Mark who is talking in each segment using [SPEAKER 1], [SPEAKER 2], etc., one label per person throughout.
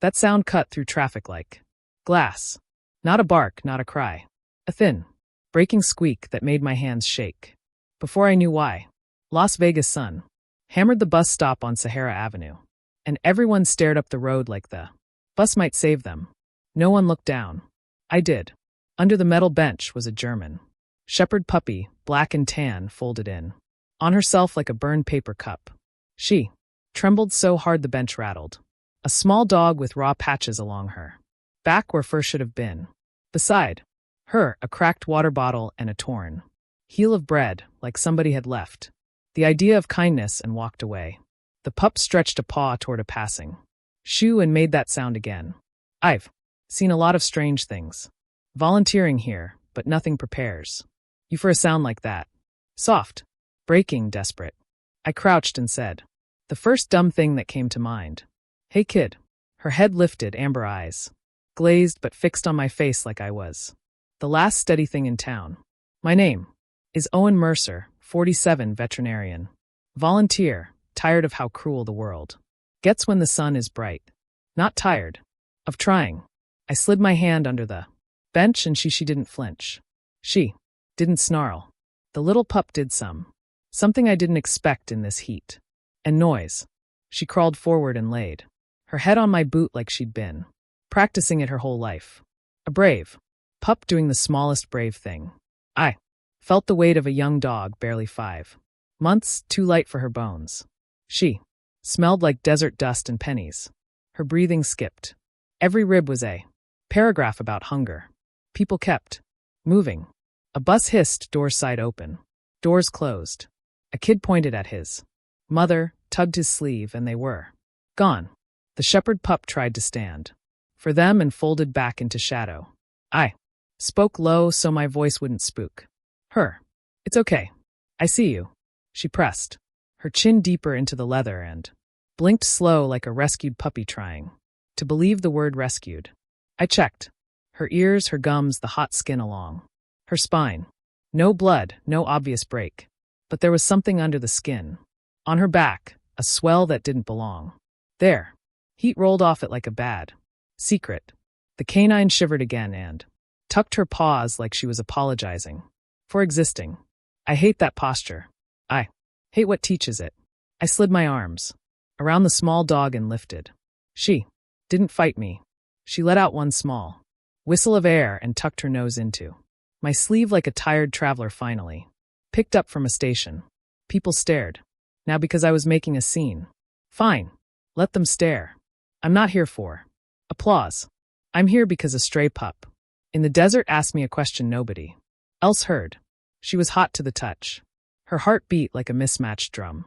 [SPEAKER 1] That sound cut through traffic like glass. Not a bark, not a cry. A thin, breaking squeak that made my hands shake. Before I knew why, Las Vegas sun hammered the bus stop on Sahara Avenue, and everyone stared up the road like the bus might save them. No one looked down. I did. Under the metal bench was a German shepherd puppy, black and tan, folded in on herself like a burned paper cup. She trembled so hard the bench rattled. A small dog with raw patches along her back where fur should have been. Beside her, a cracked water bottle and a torn heel of bread, like somebody had left the idea of kindness and walked away. The pup stretched a paw toward a passing shoe and made that sound again. I've seen a lot of strange things. Volunteering here, but nothing prepares you for a sound like that. Soft, breaking, desperate. I crouched and said the first dumb thing that came to mind. Hey kid. Her head lifted, amber eyes glazed but fixed on my face like I was the last steady thing in town. My name is Owen Mercer, 47, veterinarian. Volunteer, tired of how cruel the world gets when the sun is bright. Not tired of trying. I slid my hand under the bench and she didn't flinch. She didn't snarl. The little pup did something I didn't expect in this heat and noise. She crawled forward and laid her head on my boot like she'd been practicing it her whole life. A brave pup doing the smallest brave thing. I felt the weight of a young dog, barely 5 months, too light for her bones. She smelled like desert dust and pennies. Her breathing skipped. Every rib was a paragraph about hunger. People kept moving. A bus hissed, doors side open. Doors closed. A kid pointed at his mother, tugged his sleeve, and they were gone. The shepherd pup tried to stand for them and folded back into shadow. I spoke low so my voice wouldn't spook her. It's okay. I see you. She pressed her chin deeper into the leather and blinked slow like a rescued puppy trying to believe the word rescued. I checked her ears, her gums, the hot skin along her spine. No blood, no obvious break. But there was something under the skin. On her back, a swell that didn't belong there. Heat rolled off it like a bad secret. The canine shivered again and tucked her paws like she was apologizing for existing. I hate that posture. I hate what teaches it. I slid my arms around the small dog and lifted. She didn't fight me. She let out one small whistle of air and tucked her nose into my sleeve like a tired traveler finally picked up from a station. People stared. Now because I was making a scene. Fine. Let them stare. I'm not here for applause. I'm here because a stray pup in the desert asked me a question nobody else heard. She was hot to the touch. Her heart beat like a mismatched drum.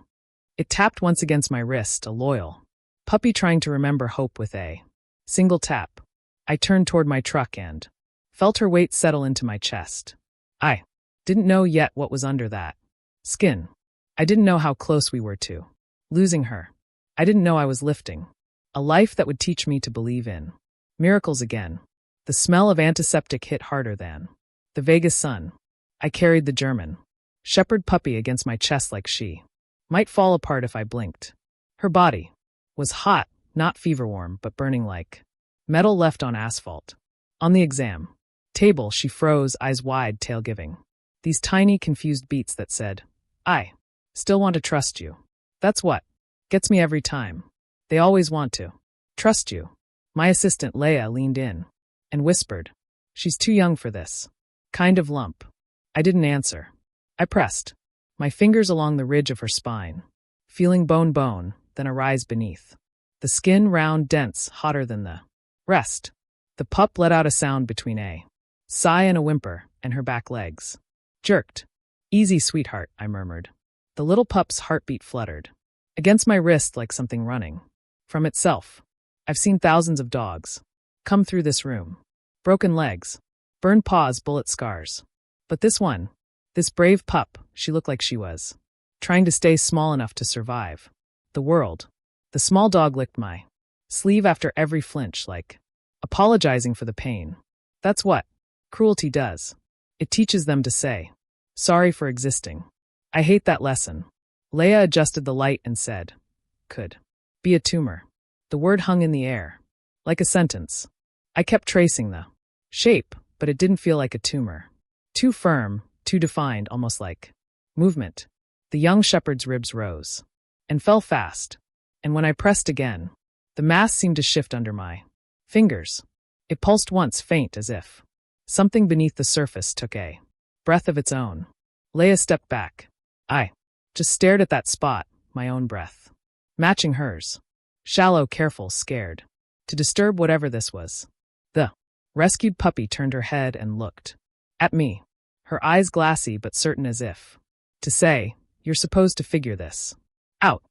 [SPEAKER 1] It tapped once against my wrist, a loyal puppy trying to remember hope with a single tap. I turned toward my truck and felt her weight settle into my chest. I didn't know yet what was under that skin. I didn't know how close we were to losing her. I didn't know I was lifting a life that would teach me to believe in miracles again. The smell of antiseptic hit harder than the Vegas sun. I carried the German shepherd puppy against my chest like she might fall apart if I blinked. Her body was hot, not fever warm, but burning like metal left on asphalt. On the exam table, she froze, eyes wide, tail giving these tiny, confused beats that said, I still want to trust you. That's what gets me every time. They always want to trust you. My assistant, Leia, leaned in and whispered, she's too young for this kind of lump. I didn't answer. I pressed my fingers along the ridge of her spine, feeling bone, then a rise beneath. The skin round, dense, hotter than the rest. The pup let out a sound between a sigh and a whimper, and her back legs jerked. Easy, sweetheart, I murmured. The little pup's heartbeat fluttered against my wrist like something running from itself. I've seen thousands of dogs come through this room. Broken legs, burned paws, bullet scars. But this one, this brave pup, she looked like she was trying to stay small enough to survive the world. The small dog licked my sleeve after every flinch, like apologizing for the pain. That's what cruelty does. It teaches them to say, sorry for existing. I hate that lesson. Leia adjusted the light and said, could be a tumor. The word hung in the air. like a sentence. I kept tracing the shape, but it didn't feel like a tumor. Too firm, too defined, almost like movement. The young shepherd's ribs rose and fell fast, and when I pressed again, the mass seemed to shift under my fingers. It pulsed once, faint, as if something beneath the surface took a breath of its own. Leia stepped back. I just stared at that spot, my own breath matching hers. Shallow, careful, scared to disturb whatever this was. The rescued puppy turned her head and looked at me, her eyes glassy but certain, as if to say, "You're supposed to figure this out."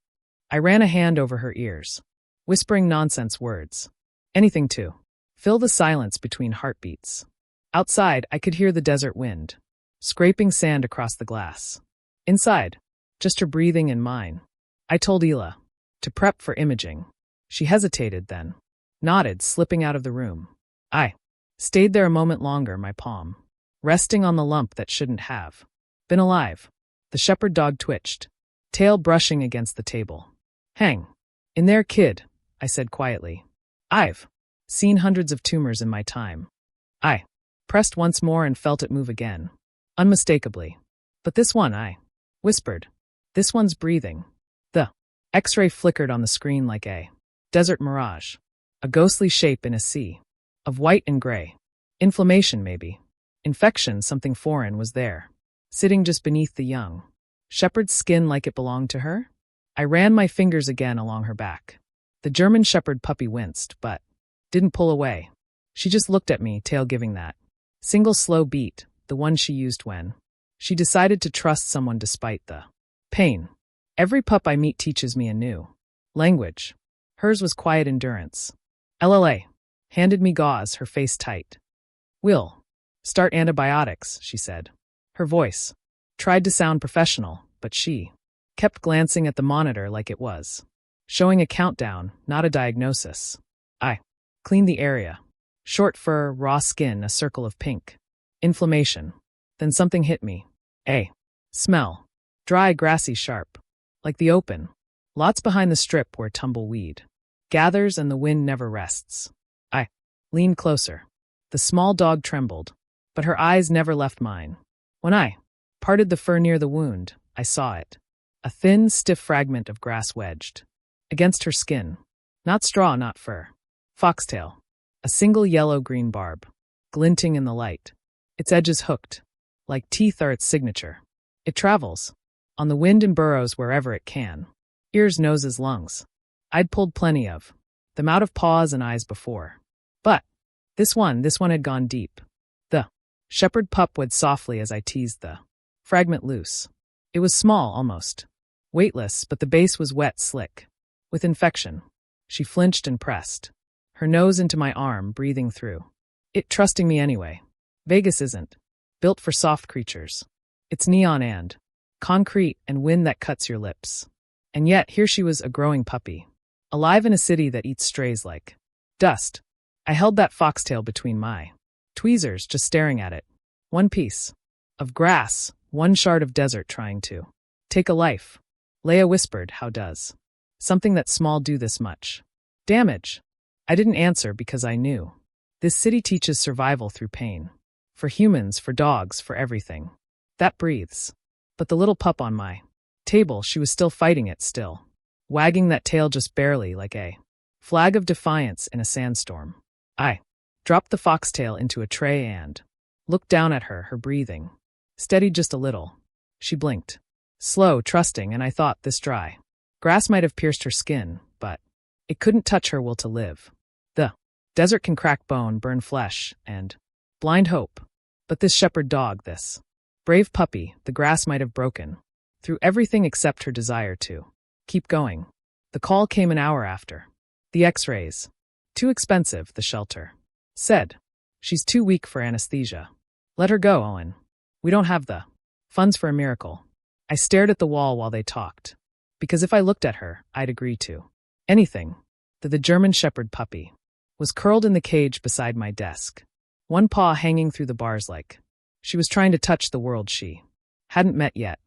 [SPEAKER 1] I ran a hand over her ears, whispering nonsense words. Anything to fill the silence between heartbeats. Outside, I could hear the desert wind, scraping sand across the glass. Inside, just her breathing and mine. I told Ela to prep for imaging. She hesitated, then nodded, slipping out of the room. I stayed there a moment longer, my palm resting on the lump that shouldn't have been alive. The shepherd dog twitched, tail brushing against the table. "Hang in there, kid," I said quietly. "I've seen hundreds of tumors in my time." I pressed once more and felt it move again, unmistakably. "But this one," I whispered. "This one's breathing." The X-ray flickered on the screen like a desert mirage, a ghostly shape in a sea of white and gray. Inflammation, maybe. Infection, something foreign was there, sitting just beneath the young shepherd's skin like it belonged to her. I ran my fingers again along her back. The German shepherd puppy winced, but didn't pull away. She just looked at me, tail giving that single slow beat, the one she used when she decided to trust someone despite the pain. Every pup I meet teaches me a new language. Hers was quiet endurance. LLA handed me gauze, her face tight. "We'll start antibiotics," she said. Her voice tried to sound professional, but she kept glancing at the monitor like it was showing a countdown, not a diagnosis. I cleaned the area. Short fur, raw skin, a circle of pink. Inflammation. Then something hit me. A smell. Dry, grassy, sharp. Like the open. Lots behind the strip where tumbleweed gathers and the wind never rests. I leaned closer. The small dog trembled, but her eyes never left mine. When I parted the fur near the wound, I saw it. A thin, stiff fragment of grass wedged against her skin. Not straw, not fur. Foxtail. A single yellow-green barb, glinting in the light. Its edges hooked. Like teeth are its signature. It travels on the wind and burrows wherever it can. Ears, noses, lungs. I'd pulled plenty of them out of paws and eyes before. But this one had gone deep. The shepherd pup wed softly as I teased the fragment loose. It was small, almost weightless, but the base was wet, slick with infection. She flinched and pressed her nose into my arm, breathing through it, trusting me anyway. Vegas isn't built for soft creatures. It's neon and concrete and wind that cuts your lips. And yet, here she was, a growing puppy, alive in a city that eats strays like dust. I held that foxtail between my tweezers, just staring at it. One piece of grass, one shard of desert trying to take a life. Leia whispered, "How does something that small do this much damage?" I didn't answer because I knew. This city teaches survival through pain. For humans, for dogs, for everything that breathes. But the little pup on my table, she was still fighting it, still wagging that tail just barely, like a flag of defiance in a sandstorm. I dropped the foxtail into a tray and looked down at her, her breathing steadied just a little. She blinked, slow, trusting, and I thought, this dry grass might have pierced her skin, but it couldn't touch her will to live. The desert can crack bone, burn flesh, and blind hope. But this shepherd dog, this brave puppy, the grass might have broken through everything except her desire to keep going. The call came an hour after. The X-rays. Too expensive, the shelter said. She's too weak for anesthesia. Let her go, Owen. We don't have the funds for a miracle. I stared at the wall while they talked. Because if I looked at her, I'd agree to anything. The German shepherd puppy was curled in the cage beside my desk, one paw hanging through the bars like she was trying to touch the world she hadn't met yet.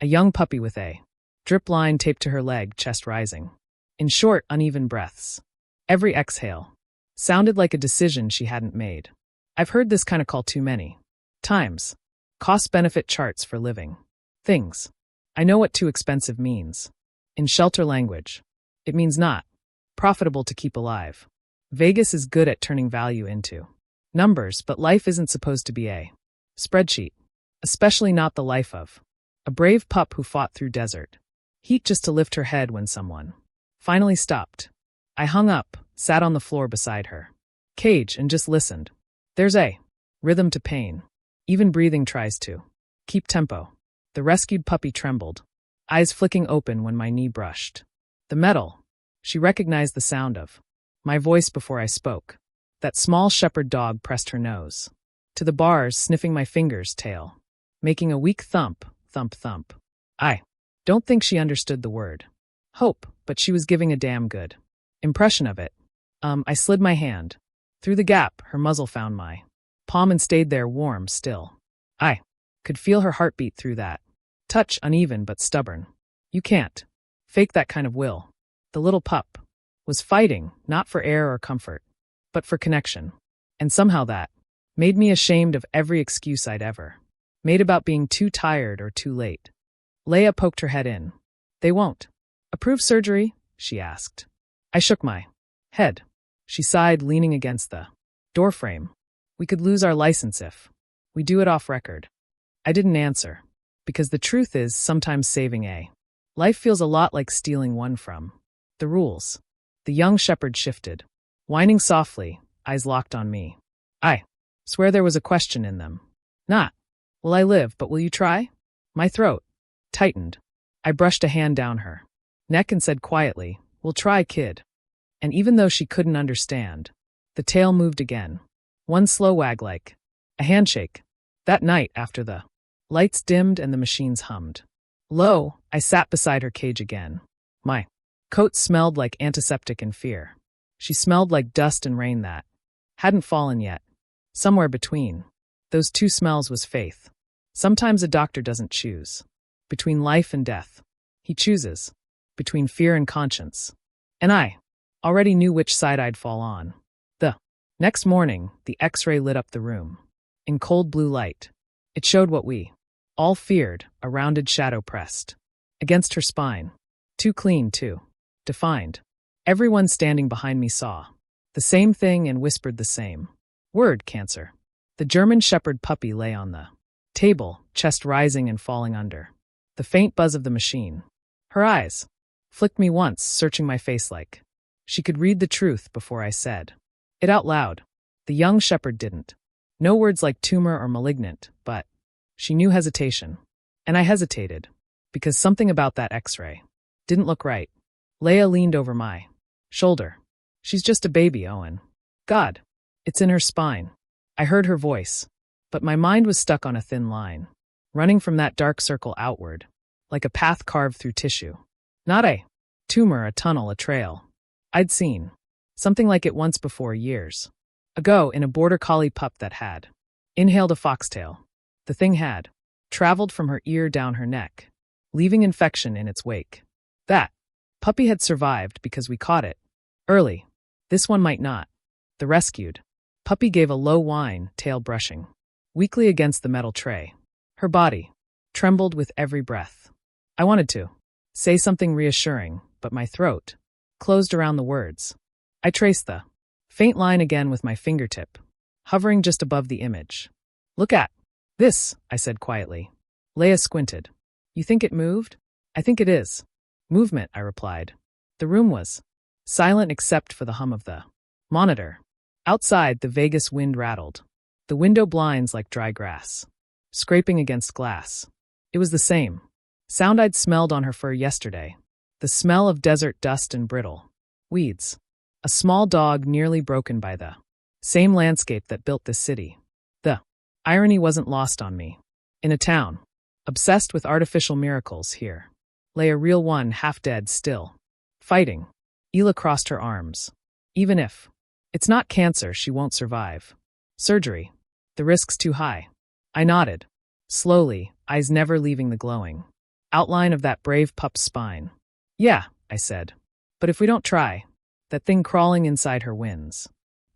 [SPEAKER 1] A young puppy with a drip line taped to her leg, chest rising in short, uneven breaths. Every exhale Sounded like a decision she hadn't made. I've heard this kind of call too many times. Cost-benefit charts for living things. I know what too expensive means. In shelter language, it means not profitable to keep alive. Vegas is good at turning value into numbers, but life isn't supposed to be a spreadsheet, especially not the life of a brave pup who fought through desert heat just to lift her head when someone finally stopped. I hung up, sat on the floor beside her cage, and just listened. There's a rhythm to pain. Even breathing tries to keep tempo. The rescued puppy trembled, eyes flicking open when my knee brushed the metal. She recognized the sound of my voice before I spoke. That small shepherd dog pressed her nose to the bars, sniffing my finger's tail, making a weak thump, thump, thump. I don't think she understood the word hope, but she was giving a damn good impression of it. I slid my hand through the gap. Her muzzle found my palm and stayed there, warm still. I could feel her heartbeat through that touch, uneven but stubborn. You can't fake that kind of will. The little pup was fighting, not for air or comfort, but for connection. And somehow that made me ashamed of every excuse I'd ever made about being too tired or too late. Leia poked her head in. They won't approve surgery? She asked. I shook my head. She sighed, leaning against the doorframe. We could lose our license if we do it off record. I didn't answer, because the truth is sometimes saving a life feels a lot like stealing one from the rules. The young shepherd shifted, whining softly, eyes locked on me. I swear there was a question in them. Not, will I live, but will you try? My throat tightened. I brushed a hand down her neck and said quietly, we'll try, kid. And even though she couldn't understand, the tail moved again. One slow wag like a handshake. That night, after the lights dimmed and the machines hummed low, I sat beside her cage again. My coat smelled like antiseptic and fear. She smelled like dust and rain that hadn't fallen yet. Somewhere between those two smells was faith. Sometimes a doctor doesn't choose between life and death. He chooses between fear and conscience. And I already knew which side I'd fall on. The next morning, the X-ray lit up the room. In cold blue light, it showed what we all feared, a rounded shadow pressed against her spine. Too clean, too defined. Everyone standing behind me saw the same thing and whispered the same word: cancer. The German shepherd puppy lay on the table, chest rising and falling under the faint buzz of the machine. Her eyes flicked me once, searching my face like she could read the truth before I said it out loud. The young shepherd didn't know words like tumor or malignant, but she knew hesitation. And I hesitated, because something about that X-ray didn't look right. Leia leaned over my shoulder. She's just a baby, Owen. God, it's in her spine. I heard her voice, but my mind was stuck on a thin line, running from that dark circle outward, like a path carved through tissue. Not a tumor, a tunnel, a trail. I'd seen something like it once before, years ago, in a border collie pup that had inhaled a foxtail. The thing had traveled from her ear down her neck, leaving infection in its wake. That puppy had survived because we caught it early. This one might not. The rescued puppy gave a low whine, tail brushing weakly against the metal tray. Her body trembled with every breath. I wanted to say something reassuring, but my throat closed around the words. I traced the faint line again with my fingertip, hovering just above the image. Look at this, I said quietly. Leia squinted. You think it moved? I think it is movement, I replied. The room was silent except for the hum of the monitor. Outside, the Vegas wind rattled, the window blinds like dry grass, scraping against glass. It was the same sound I'd smelled on her fur yesterday, the smell of desert dust and brittle weeds. A small dog nearly broken by the same landscape that built this city. The irony wasn't lost on me. In a town obsessed with artificial miracles, here lay a real one, half dead, still fighting. Ela crossed her arms. Even if it's not cancer, she won't survive surgery. The risk's too high. I nodded, slowly, eyes never leaving the glowing outline of that brave pup's spine. Yeah, I said. But if we don't try, that thing crawling inside her wins.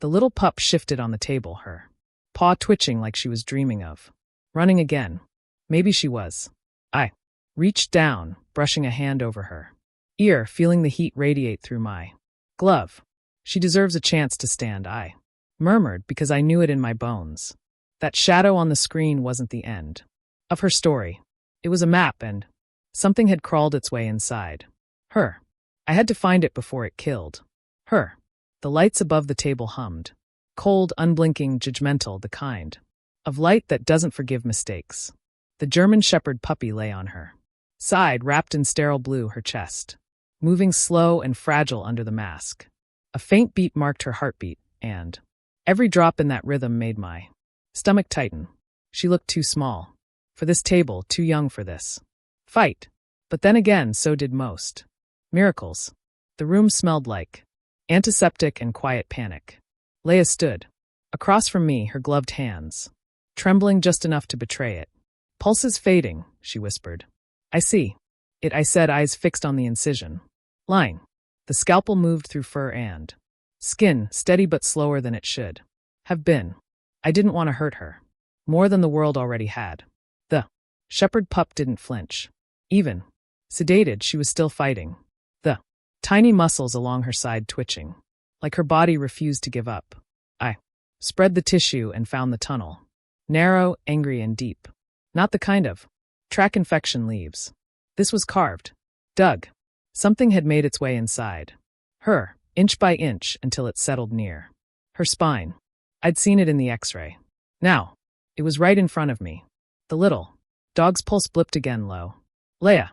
[SPEAKER 1] The little pup shifted on the table, her paw twitching like she was dreaming of running again. Maybe she was. I reached down, brushing a hand over her ear, feeling the heat radiate through my glove. She deserves a chance to stand, I murmured, because I knew it in my bones. That shadow on the screen wasn't the end of her story. It was a map, and something had crawled its way inside her. I had to find it before it killed her. The lights above the table hummed. Cold, unblinking, judgmental, the kind of light that doesn't forgive mistakes. The German Shepherd puppy lay on her side, wrapped in sterile blue, her chest moving slow and fragile under the mask. A faint beat marked her heartbeat, and every drop in that rhythm made my stomach tighten. She looked too small for this table, too young for this fight. But then again, so did most miracles. The room smelled like antiseptic and quiet panic. Leia stood across from me, her gloved hands trembling just enough to betray it. Pulses fading, she whispered. I see it, I said, eyes fixed on the incision line. The scalpel moved through fur and skin, steady but slower than it should have been. I didn't want to hurt her more than the world already had. The shepherd pup didn't flinch. Even sedated, she was still fighting, the tiny muscles along her side twitching, like her body refused to give up. I spread the tissue and found the tunnel. Narrow, angry, and deep. Not the kind of track infection leaves. This was carved. Dug. Something had made its way inside her, inch by inch, until it settled near her spine. I'd seen it in the X-ray. Now, it was right in front of me. The little dog's pulse blipped again, low. Leia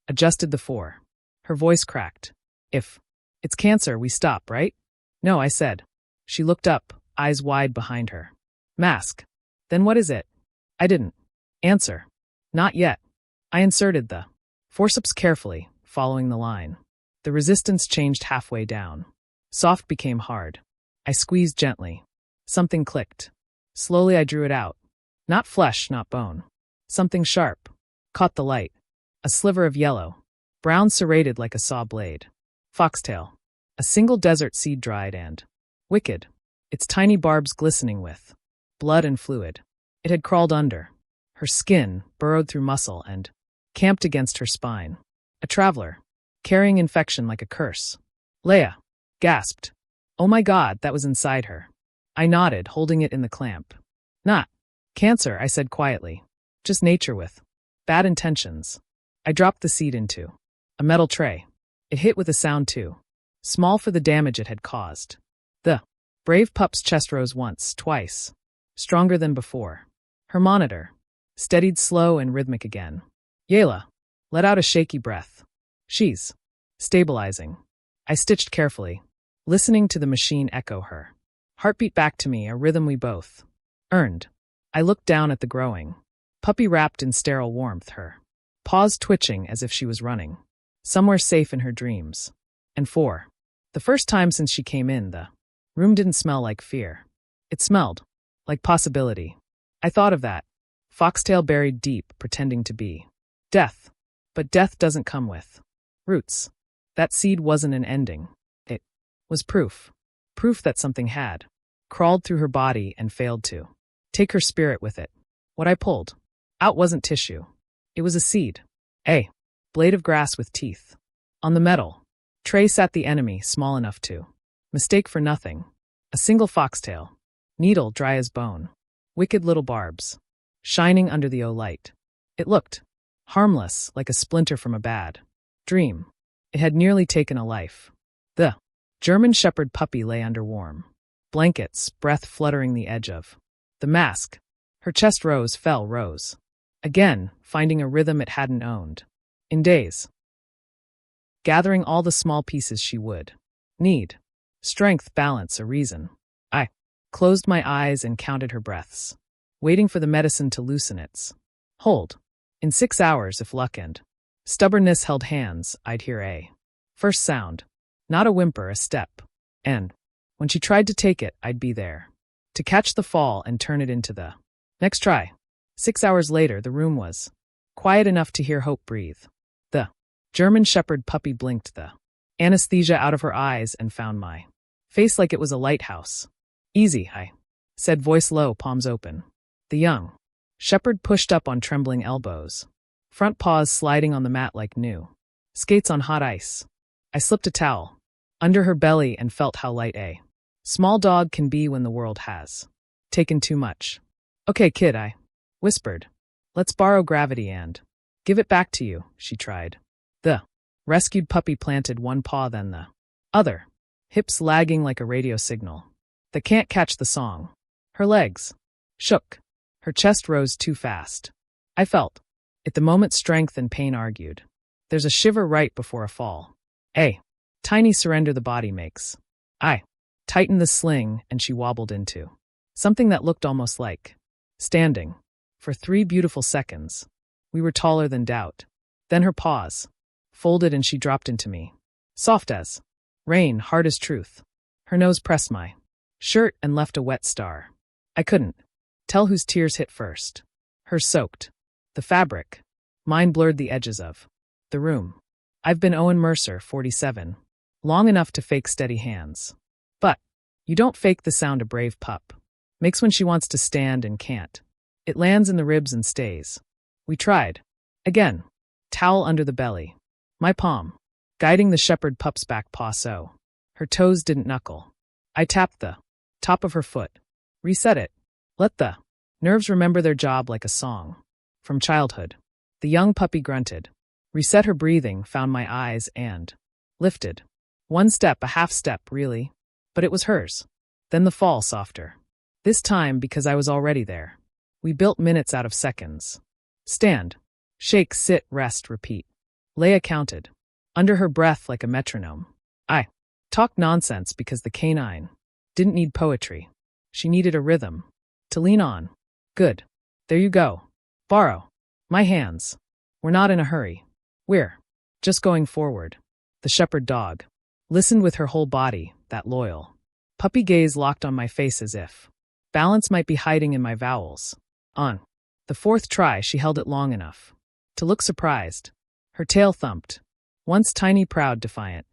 [SPEAKER 1] adjusted the 4. Her voice cracked. If it's cancer, we stop, right? No, I said. She looked up, eyes wide behind her mask. Then what is it? I didn't answer. Not yet. I inserted the forceps carefully, following the line. The resistance changed halfway down. Soft became hard. I squeezed gently. Something clicked. Slowly I drew it out. Not flesh, not bone. Something sharp. Caught the light. A sliver of yellow. Brown serrated like a saw blade. Foxtail. A single desert seed, dried and wicked. Its tiny barbs glistening with blood and fluid. It had crawled under her skin, burrowed through muscle, and camped against her spine. A traveler, carrying infection like a curse. Leia gasped. Oh my God, that was inside her. I nodded, holding it in the clamp. Not cancer, I said quietly. Just nature with bad intentions. I dropped the seed into a metal tray. It hit with a sound too small for the damage it had caused. The brave pup's chest rose once, twice, stronger than before. Her monitor steadied slow and rhythmic again. Yayla let out a shaky breath. She's stabilizing. I stitched carefully, listening to the machine echo her heartbeat back to me, a rhythm we both earned. I looked down at the growing puppy, wrapped in sterile warmth, her paws twitching as if she was running somewhere safe in her dreams. And for the first time since she came in, the room didn't smell like fear. It smelled like possibility. I thought of that foxtail buried deep, pretending to be death. But death doesn't come with roots. That seed wasn't an ending. It was proof. Proof that something had crawled through her body and failed to take her spirit with it. What I pulled out wasn't tissue. It was a seed. A blade of grass with teeth. On the metal tray sat the enemy, small enough to mistake for nothing. A single foxtail. Needle dry as bone. Wicked little barbs. Shining under the light. It looked harmless, like a splinter from a bad dream. It had nearly taken a life. The German Shepherd puppy lay under warm blankets, breath fluttering the edge of the mask. Her chest rose, fell, rose. Again, finding a rhythm it hadn't owned in days. Gathering all the small pieces she would need. Strength, balance, a reason. I closed my eyes and counted her breaths, waiting for the medicine to loosen its hold. In 6 hours, if luck and stubbornness held hands, I'd hear a first sound. Not a whimper, a step. And when she tried to take it, I'd be there to catch the fall and turn it into the next try. 6 hours later, the room was quiet enough to hear hope breathe. The German Shepherd puppy blinked the anesthesia out of her eyes and found my face like it was a lighthouse. Easy, I said, voice low, palms open. The young shepherd pushed up on trembling elbows, front paws sliding on the mat like new skates on hot ice. I slipped a towel under her belly and felt how light a small dog can be when the world has taken too much. Okay, kid, I whispered. Let's borrow gravity and give it back to you, she tried. The rescued puppy planted one paw, then the other, hips lagging like a radio signal that can't catch the song. Her legs shook. Her chest rose too fast. I felt at the moment strength and pain argued. There's a shiver right before a fall. A tiny surrender the body makes. I tightened the sling and she wobbled into something that looked almost like standing. For 3 beautiful seconds, we were taller than doubt. Then her paws folded and she dropped into me. Soft as rain, hard as truth. Her nose pressed my shirt and left a wet star. I couldn't tell whose tears hit first. Hers soaked the fabric. Mine blurred the edges of the room. I've been Owen Mercer, 47, long enough to fake steady hands. But you don't fake the sound a brave pup makes when she wants to stand and can't. It lands in the ribs and stays. We tried. Again. Towel under the belly. My palm guiding the shepherd pup's back paw so her toes didn't knuckle. I tapped the top of her foot. Reset it. Let the nerves remember their job like a song. From childhood. The young puppy grunted. Reset her breathing, found my eyes, and lifted. 1 step, a half step, really. But it was hers. Then the fall, softer. This time because I was already there. We built minutes out of seconds. Stand. Shake, sit, rest, repeat. Leia counted. Under her breath like a metronome. I talked nonsense because the canine didn't need poetry. She needed a rhythm. To lean on. Good. There you go. Borrow. My hands. We're not in a hurry. We're just going forward. The shepherd dog listened with her whole body, that loyal puppy gaze locked on my face as if balance might be hiding in my vowels. On the 4th try, she held it long enough to look surprised. Her tail thumped. Once tiny, proud, defiant.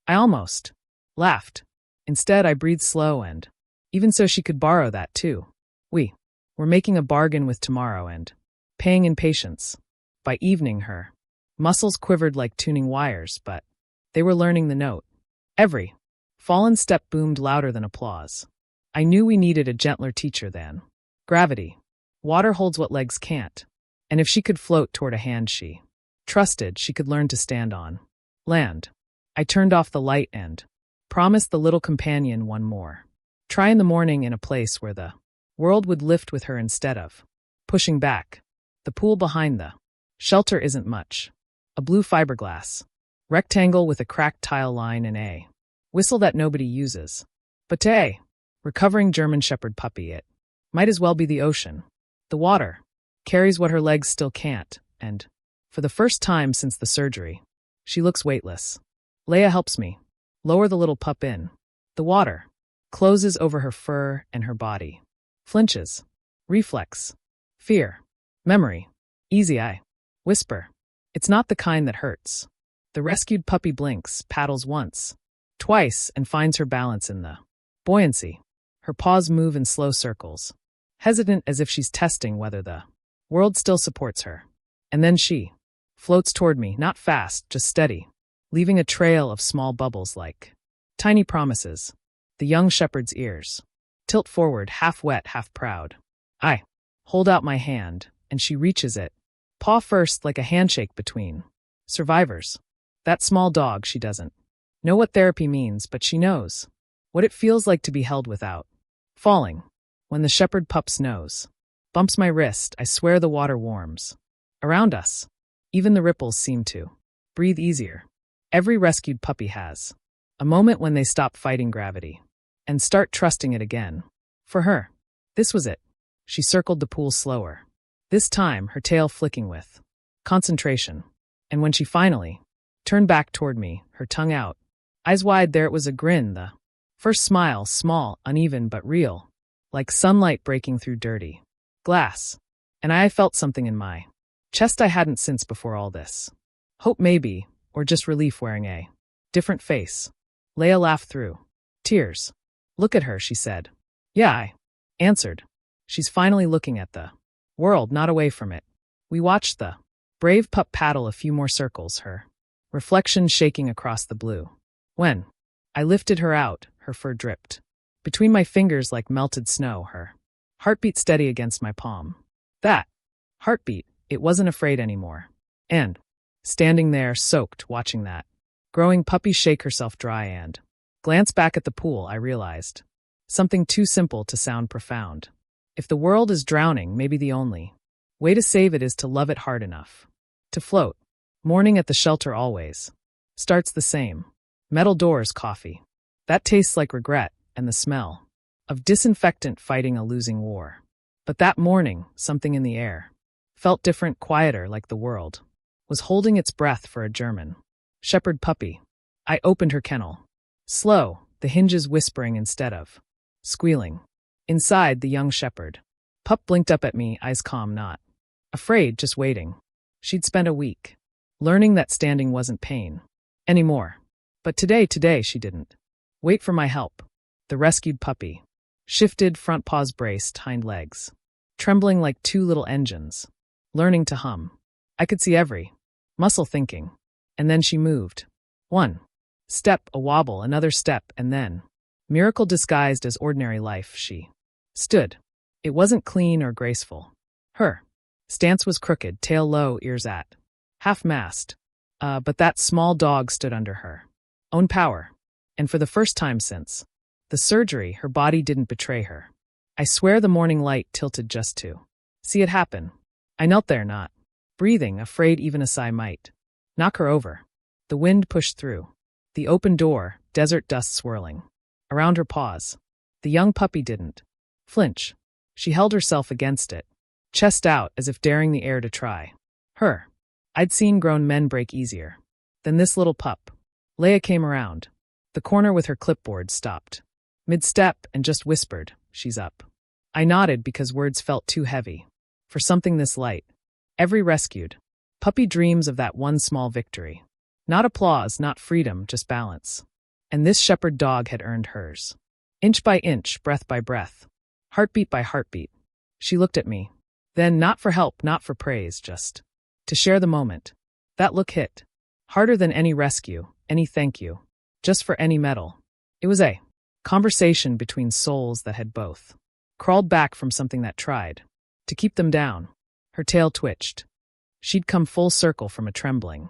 [SPEAKER 1] I almost laughed. Instead, I breathed slow and even so she could borrow that too. We were making a bargain with tomorrow and paying in patience. By evening, her muscles quivered like tuning wires, but they were learning the note. Every fallen step boomed louder than applause. I knew we needed a gentler teacher than gravity. Water holds what legs can't. And if she could float toward a hand she trusted, she could learn to stand on land. I turned off the light and promised the little companion one more try in the morning in a place where the world would lift with her instead of pushing back. The pool behind the shelter isn't much. A blue fiberglass rectangle with a cracked tile line and a whistle that nobody uses. But to a recovering German shepherd puppy, it might as well be the ocean. The water carries what her legs still can't, and for the first time since the surgery, she looks weightless. Leia helps me lower the little pup in. The water closes over her fur and her body. Flinches. Reflex. Fear. Memory. Easy, I whisper. It's not the kind that hurts. The rescued puppy blinks, paddles once, twice, and finds her balance in the buoyancy. Her paws move in slow circles, hesitant as if she's testing whether the world still supports her. And then she floats toward me, not fast, just steady, leaving a trail of small bubbles like tiny promises. The young shepherd's ears tilt forward, half wet, half proud. I hold out my hand, and she reaches it, paw first, like a handshake between survivors. That small dog, she doesn't know what therapy means, but she knows what it feels like to be held without falling. When the shepherd pup's nose bumps my wrist, I swear the water warms around us. Even the ripples seem to breathe easier. Every rescued puppy has a moment when they stop fighting gravity and start trusting it again. For her, this was it. She circled the pool slower, this time her tail flicking with concentration. And when she finally turned back toward me, her tongue out, eyes wide, there it was, a grin, the first smile, small, uneven but real, like sunlight breaking through dirty glass. And I felt something in my chest I hadn't since before all this. Hope maybe, or just relief wearing a different face. Leia laughed through tears. Look at her, she said. Yeah, I answered. She's finally looking at the world, not away from it. We watched the brave pup paddle a few more circles, her reflection shaking across the blue. When I lifted her out, her fur dripped between my fingers like melted snow, her heartbeat steady against my palm. That heartbeat, it wasn't afraid anymore. And standing there, soaked, watching that growing puppy shake herself dry and glance back at the pool, I realized something too simple to sound profound. If the world is drowning, maybe the only way to save it is to love it hard enough to float. Morning at the shelter always starts the same. Metal doors, coffee. That tastes like regret and the smell of disinfectant fighting a losing war. But that morning, something in the air felt different, quieter, like the world was holding its breath for a German shepherd puppy. I opened her kennel. Slow, the hinges whispering instead of squealing. Inside, the young shepherd pup blinked up at me, eyes calm, not afraid, just waiting. She'd spent a week learning that standing wasn't pain anymore. But today she didn't wait for my help. The rescued puppy shifted, front paws braced, hind legs trembling like two little engines, learning to hum. I could see every muscle thinking. And then she moved. One step, a wobble, another step, and then, miracle disguised as ordinary life, she stood. It wasn't clean or graceful. Her stance was crooked, tail low, ears at half-mast. But that small dog stood under her own power. And for the first time since the surgery, her body didn't betray her. I swear the morning light tilted just to see it happen. I knelt there, not breathing, afraid even a sigh might knock her over. The wind pushed through the open door, desert dust swirling around her paws. The young puppy didn't flinch. She held herself against it, chest out as if daring the air to try her. I'd seen grown men break easier than this little pup. Leia came around the corner with her clipboard, stopped mid-step, and just whispered, "She's up." I nodded because words felt too heavy for something this light. Every rescued puppy dreams of that one small victory. Not applause, not freedom, just balance. And this shepherd dog had earned hers. Inch by inch, breath by breath, heartbeat by heartbeat. She looked at me. Then, not for help, not for praise, just to share the moment. That look hit harder than any rescue, any thank you, just for any medal. It was a conversation between souls that had both crawled back from something that tried to keep them down. Her tail twitched. She'd come full circle from a trembling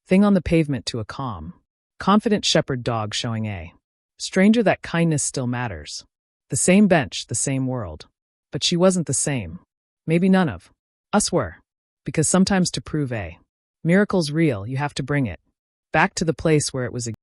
[SPEAKER 1] thing on the pavement to a calm, confident shepherd dog showing a stranger that kindness still matters. The same bench, the same world. But she wasn't the same. Maybe none of us were. Because sometimes to prove a miracle's real, you have to bring it back to the place where it was